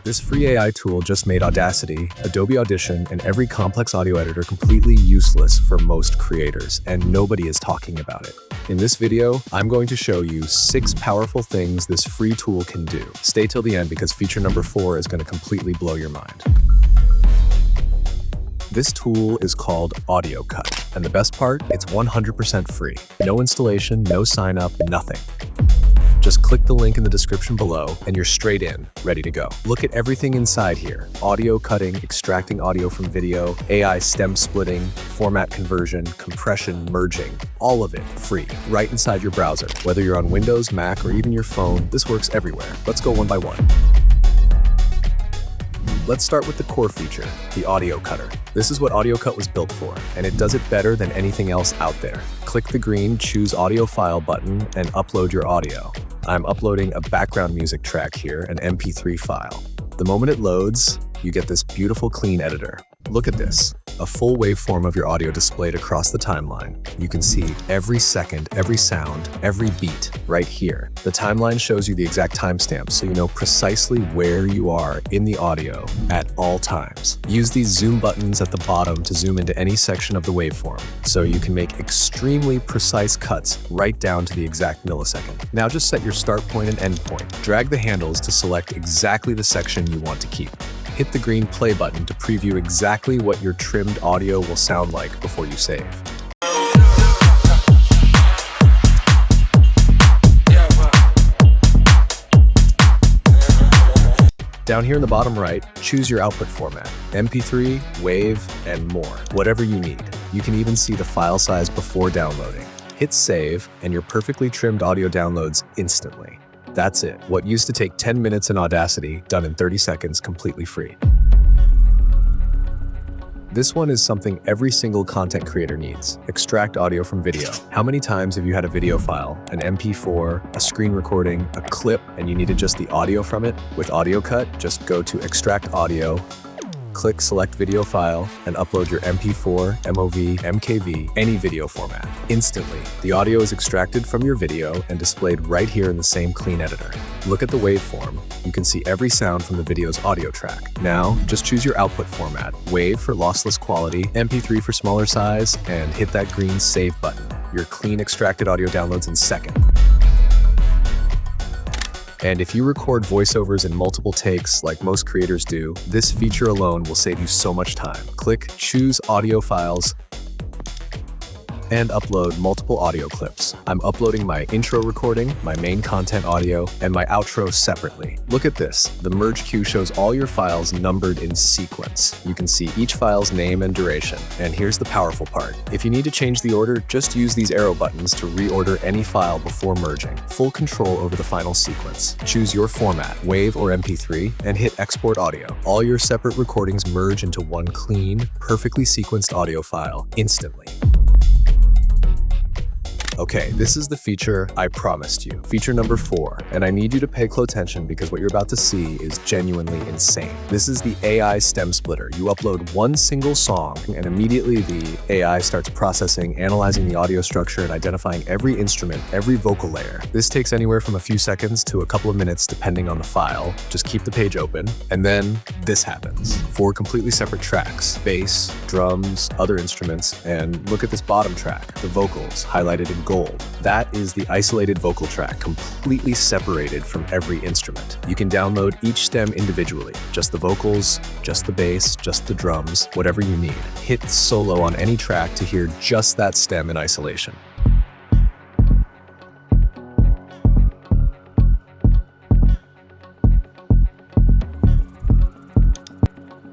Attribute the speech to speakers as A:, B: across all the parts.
A: This free AI tool just made Audacity, Adobe Audition, and every complex audio editor completely useless for most creators, and nobody is talking about it. In this video, I'm going to show you 6 powerful things this free tool can do. Stay till the end because feature number 4 is going to completely blow your mind. This tool is called AudioCut, and the best part, it's 100% free. No installation, no sign up, nothing. Just click the link in the description below and you're straight in, ready to go. Look at everything inside here. Audio cutting, extracting audio from video, AI stem splitting, format conversion, compression, merging, all of it free, right inside your browser. Whether you're on Windows, Mac, or even your phone, this works everywhere. Let's go one by one. Let's start with the core feature, the audio cutter. This is what AudioCut was built for, and it does it better than anything else out there. Click the green Choose Audio File button and upload your audio. I'm uploading a background music track here, an MP3 file. The moment it loads, you get this beautiful clean editor. Look at this, a full waveform of your audio displayed across the timeline. You can see every second, every sound, every beat right here. The timeline shows you the exact timestamp so you know precisely where you are in the audio at all times. Use these zoom buttons at the bottom to zoom into any section of the waveform so you can make extremely precise cuts right down to the exact millisecond. Now just set your start point and end point. Drag the handles to select exactly the section you want to keep. Hit the green play button to preview exactly what your trimmed audio will sound like before you save. Down here in the bottom right, choose your output format, MP3, WAV, and more, whatever you need. You can even see the file size before downloading. Hit save, and your perfectly trimmed audio downloads instantly. That's it. What used to take 10 minutes in Audacity, done in 30 seconds, completely free. This one is something every single content creator needs. Extract audio from video. How many times have you had a video file, an MP4, a screen recording, a clip, and you needed just the audio from it? With AudioCut, just go to Extract Audio, click Select Video File, and upload your MP4, MOV, MKV, any video format. Instantly, the audio is extracted from your video and displayed right here in the same clean editor. Look at the waveform. You can see every sound from the video's audio track. Now, just choose your output format, WAV for lossless quality, MP3 for smaller size, and hit that green Save button. Your clean extracted audio downloads in seconds. And if you record voiceovers in multiple takes like most creators do, this feature alone will save you so much time. Click Choose Audio Files and upload multiple audio clips. I'm uploading my intro recording, my main content audio, and my outro separately. Look at this. The merge queue shows all your files numbered in sequence. You can see each file's name and duration. And here's the powerful part. If you need to change the order, just use these arrow buttons to reorder any file before merging. Full control over the final sequence. Choose your format, WAV or MP3, and hit Export Audio. All your separate recordings merge into one clean, perfectly sequenced audio file instantly. Okay, this is the feature I promised you. Feature number 4, and I need you to pay close attention because what you're about to see is genuinely insane. This is the AI stem splitter. You upload one single song and immediately the AI starts processing, analyzing the audio structure and identifying every instrument, every vocal layer. This takes anywhere from a few seconds to a couple of minutes depending on the file. Just keep the page open, and then this happens. 4 completely separate tracks, bass, drums, other instruments, and look at this bottom track, the vocals highlighted in gold. That is the isolated vocal track, completely separated from every instrument. You can download each stem individually, just the vocals, just the bass, just the drums, whatever you need. Hit solo on any track to hear just that stem in isolation.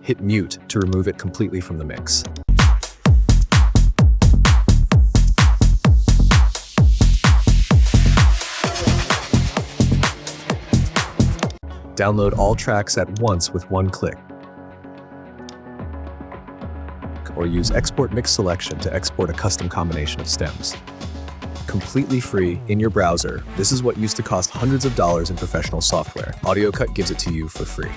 A: Hit mute to remove it completely from the mix. Download all tracks at once with one click. Or use Export Mix Selection to export a custom combination of stems. Completely free in your browser, this is what used to cost hundreds of dollars in professional software. AudioCut gives it to you for free.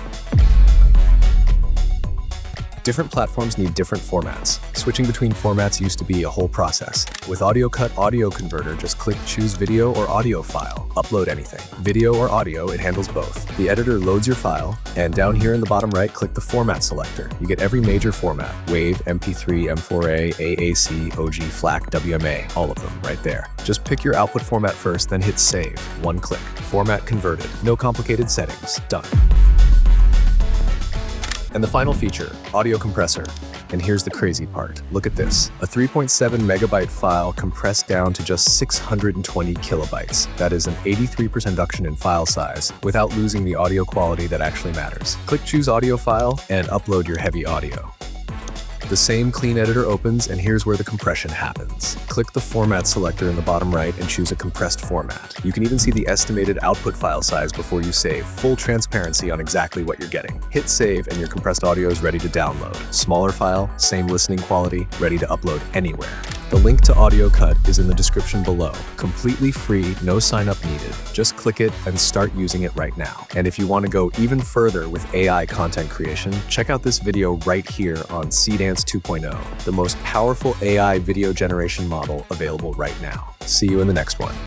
A: Different platforms need different formats. Switching between formats used to be a whole process. With AudioCut Audio Converter, just click Choose Video or Audio File. Upload anything. Video or audio, it handles both. The editor loads your file, and down here in the bottom right, click the Format selector. You get every major format: WAV, MP3, M4A, AAC, OG, FLAC, WMA, all of them right there. Just pick your output format first, then hit Save. One click. Format converted. No complicated settings. Done. And the final feature, Audio Compressor. And here's the crazy part. Look at this. A 3.7 megabyte file compressed down to just 620 kilobytes. That is an 83% reduction in file size without losing the audio quality that actually matters. Click Choose Audio File and upload your heavy audio. The same clean editor opens, and here's where the compression happens. Click the Format selector in the bottom right and choose a compressed format. You can even see the estimated output file size before you save. Full transparency on exactly what you're getting. Hit Save and your compressed audio is ready to download. Smaller file, same listening quality, ready to upload anywhere. The link to AudioCut is in the description below. Completely free, no sign up needed. Just click it and start using it right now. And if you want to go even further with AI content creation, check out this video right here on Cdance 2.0, the most powerful AI video generation model available right now. See you in the next one.